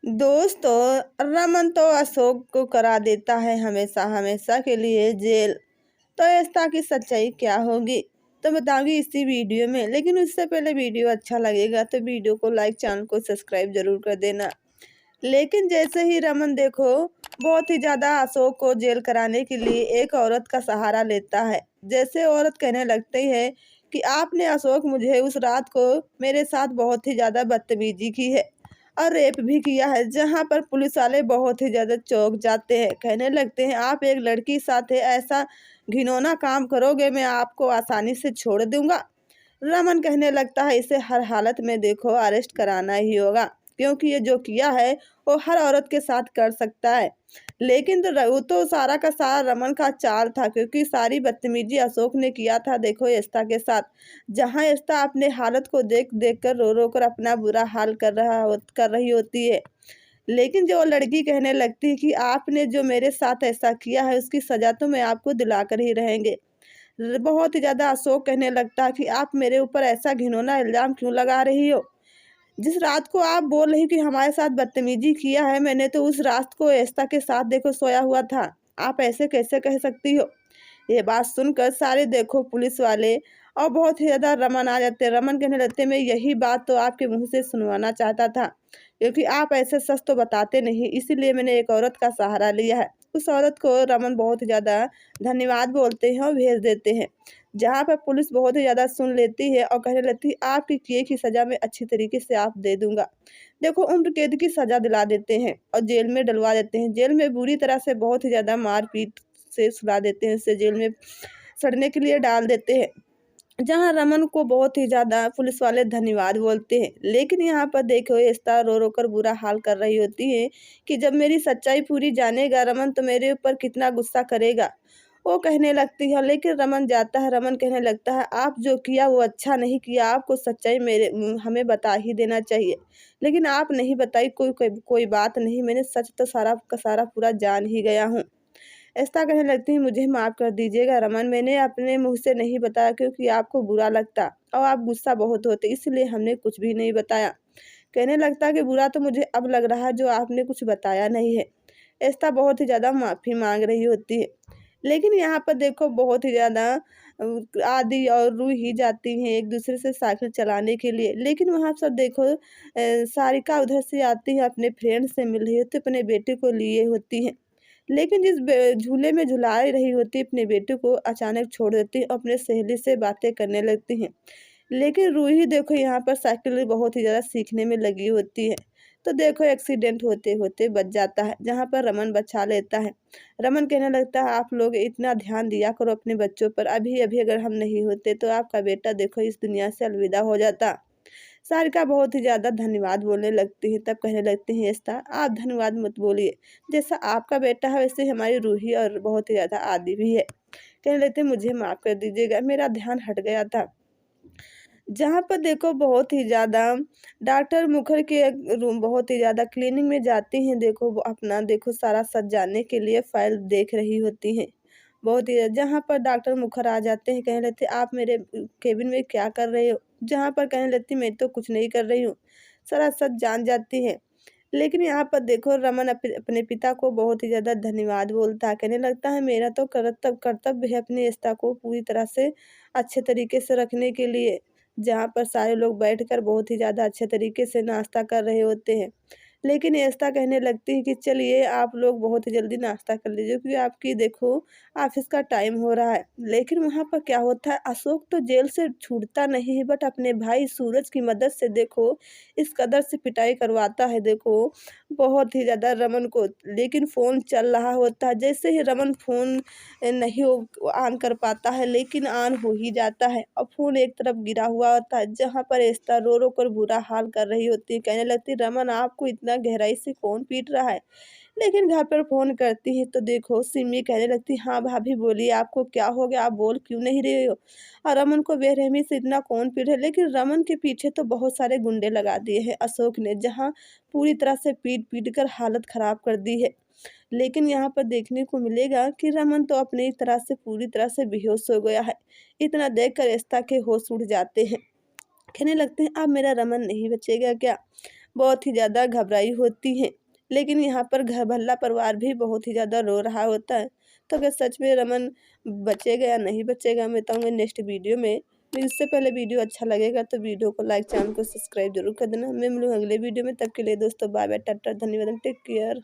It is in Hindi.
दोस्तों, रमन तो अशोक को करा देता है हमेशा हमेशा के लिए जेल। तो ऐसा की सच्चाई क्या होगी तो बताऊंगी इसी वीडियो में। लेकिन उससे पहले वीडियो अच्छा लगेगा तो वीडियो को लाइक, चैनल को सब्सक्राइब जरूर कर देना। लेकिन जैसे ही रमन देखो बहुत ही ज्यादा अशोक को जेल कराने के लिए एक औरत का सहारा लेता है। जैसे औरत कहने लगती है कि आपने अशोक मुझे उस रात को मेरे साथ बहुत ही ज्यादा बदतमीजी की है और रेप भी किया है, जहां पर पुलिस वाले बहुत ही ज्यादा चौंक जाते हैं। कहने लगते हैं आप एक लड़की साथ है, ऐसा घिनौना काम करोगे मैं आपको आसानी से छोड़ दूंगा। रमन कहने लगता है इसे हर हालत में देखो अरेस्ट कराना ही होगा, क्योंकि ये जो किया है वो हर औरत के साथ कर सकता है। लेकिन वो तो सारा का सारा रमन का चाल था, क्योंकि सारी बदतमीजी अशोक ने किया था देखो एस्ता के साथ। जहां एस्ता अपने हालत को देख देख कर रो रो कर अपना बुरा हाल कर रही होती है। लेकिन जो लड़की कहने लगती है कि आपने जो मेरे साथ ऐसा किया है उसकी सजा तो मैं आपको दिलाकर ही रहेंगे। बहुत ही ज्यादा अशोक कहने लगता है कि आप मेरे ऊपर ऐसा घिनौना इल्जाम क्यों लगा रही हो। जिस रात को आप बोल रही कि हमारे साथ बदतमीजी किया है, मैंने तो उस रात को एस्ता के साथ देखो सोया हुआ था। आप ऐसे कैसे कह सकती हो। ये बात सुनकर सारे देखो पुलिस वाले और बहुत ही ज्यादा रमन आ जाते हैं। रमन कहने लगते मैं यही बात तो आपके मुंह से सुनवाना चाहता था, क्योंकि आप ऐसे सच तो बताते नहीं, इसीलिए मैंने एक औरत का सहारा लिया है। उस औरत को रमन बहुत ही ज्यादा धन्यवाद बोलते हैं और भेज देते हैं। जहाँ पर पुलिस बहुत ही ज्यादा सुन लेती है और कहने लगती है आपकी किए की सजा मैं अच्छी तरीके से आप दे दूंगा। देखो उम्र कैद की सजा दिला देते हैं और जेल में डलवा देते हैं। जेल में बुरी तरह से बहुत ही ज्यादा मारपीट से सुला देते हैं, उससे जेल में सड़ने के लिए डाल देते हैं। जहाँ रमन को बहुत ही ज्यादा पुलिस वाले धन्यवाद बोलते हैं। लेकिन यहाँ पर देखो एस्ता रो रो कर बुरा हाल कर रही होती है कि जब मेरी सच्चाई पूरी जानेगा रमन तो मेरे ऊपर कितना गुस्सा करेगा। वो कहने लगती है, लेकिन रमन जाता है। रमन कहने लगता है आप जो किया वो अच्छा नहीं किया, आपको सच्चाई हमें बता ही देना चाहिए। लेकिन आप नहीं बताई, कोई बात नहीं, मैंने सच तो सारा का सारा पूरा जान ही गया हूँ। ऐसा कहने लगती है मुझे माफ़ कर दीजिएगा रमन, मैंने अपने मुंह से नहीं बताया क्योंकि आपको बुरा लगता और आप गुस्सा बहुत होते, इसलिए हमने कुछ भी नहीं बताया। कहने लगता कि बुरा तो मुझे अब लग रहा है जो आपने कुछ बताया नहीं है। ऐसा बहुत ही ज़्यादा माफ़ी मांग रही होती है। लेकिन यहाँ पर देखो बहुत ही ज़्यादा आदि और रूही ही जाती हैं एक दूसरे से साइकिल चलाने के लिए। लेकिन वहाँ सब देखो सारिका उधर से आती है, अपने फ्रेंड से मिल रही होती, अपने बेटे को लिए होती हैं। लेकिन जिस झूले में झुला रही होती अपने बेटे को अचानक छोड़ देती और अपने सहेली से बातें करने लगती हैं। लेकिन रूही देखो यहाँ पर साइकिल बहुत ही ज़्यादा सीखने में लगी होती है। तो देखो एक्सीडेंट होते होते बच जाता है, जहाँ पर रमन बचा लेता है। रमन कहने लगता है आप लोग इतना ध्यान दिया करो अपने बच्चों पर, अभी अभी अगर हम नहीं होते तो आपका बेटा देखो इस दुनिया से अलविदा हो जाता। सारिका बहुत ही ज़्यादा धन्यवाद बोलने लगती है। तब कहने लगती है ऐसा आप धन्यवाद मत बोलिए, जैसा आपका बेटा है वैसे हमारी रूही और बहुत ही ज़्यादा आदि भी है। कहने लगते मुझे माफ़ कर दीजिएगा, मेरा ध्यान हट गया था। जहाँ पर देखो बहुत ही ज़्यादा डॉक्टर मुखर के रूम बहुत ही ज़्यादा क्लीनिंग में जाती हैं, देखो वो अपना देखो सारा सच जानने के लिए फाइल देख रही होती हैं। बहुत ही जहाँ पर डॉक्टर मुखर आ जाते हैं, कहने लगते आप मेरे केबिन में क्या कर रहे हो। जहाँ पर कहने लगती मैं तो कुछ नहीं कर रही हूँ, सारा सच जान जाती है। लेकिन यहाँ पर देखो रमन अपने पिता को बहुत ही ज़्यादा धन्यवाद बोलता है। कहने लगता है मेरा तो कर्तव्य है अपनी एकता को पूरी तरह से अच्छे तरीके से रखने के लिए। जहाँ पर सारे लोग बैठकर बहुत ही ज़्यादा अच्छे तरीके से नाश्ता कर रहे होते हैं। लेकिन ऐसा कहने लगती है कि चलिए आप लोग बहुत ही जल्दी नाश्ता कर लीजिए, क्योंकि आपकी देखो ऑफिस का टाइम हो रहा है। लेकिन वहाँ पर क्या होता है, अशोक तो जेल से छूटता नहीं है, बट अपने भाई सूरज की मदद से देखो इस कदर से पिटाई करवाता है देखो बहुत ही ज़्यादा रमन को। लेकिन फ़ोन चल रहा होता है, जैसे ही रमन फ़ोन नहीं ऑन कर पाता है, लेकिन ऑन हो ही जाता है और फ़ोन एक तरफ गिरा हुआ होता है, जहाँ पर एस्ता रो रो कर बुरा हाल कर रही होती है। कहने लगती रमन आपको इतना गहराई से कौन पीट रहा है। लेकिन घर पर फ़ोन करती है तो देखो सिमी कहने लगती हाँ भाभी बोलिए आपको क्या हो गया, आप बोल क्यों नहीं रहे हो। और रमन को बेरहमी से इतना कौन पीटे। लेकिन रमन के पीछे तो बहुत सारे गुंडे लगा दिए हैं अशोक ने, जहाँ पूरी तरह से पीट पीट कर हालत खराब कर दी है। लेकिन यहाँ पर देखने को मिलेगा कि रमन तो अपनी तरह से पूरी तरह से बेहोश हो गया है। इतना देखकर एस्ता के होश उड़ जाते हैं। कहने लगते हैं अब मेरा रमन नहीं बचेगा क्या। बहुत ही ज़्यादा घबराई होती हैं। लेकिन यहाँ पर घर भल्ला परिवार भी बहुत ही ज़्यादा रो रहा होता है। तो क्या सच में रमन बचेगा या नहीं बचेगा, मैं बताऊँगी नेक्स्ट वीडियो में। लेकिन इससे पहले वीडियो अच्छा लगेगा तो वीडियो को लाइक, चैनल को सब्सक्राइब जरूर कर देना। मैं मिलूँ अगले वीडियो में, तब के लिए दोस्तों बाय बाय, टाटा, धन्यवाद, टेक केयर।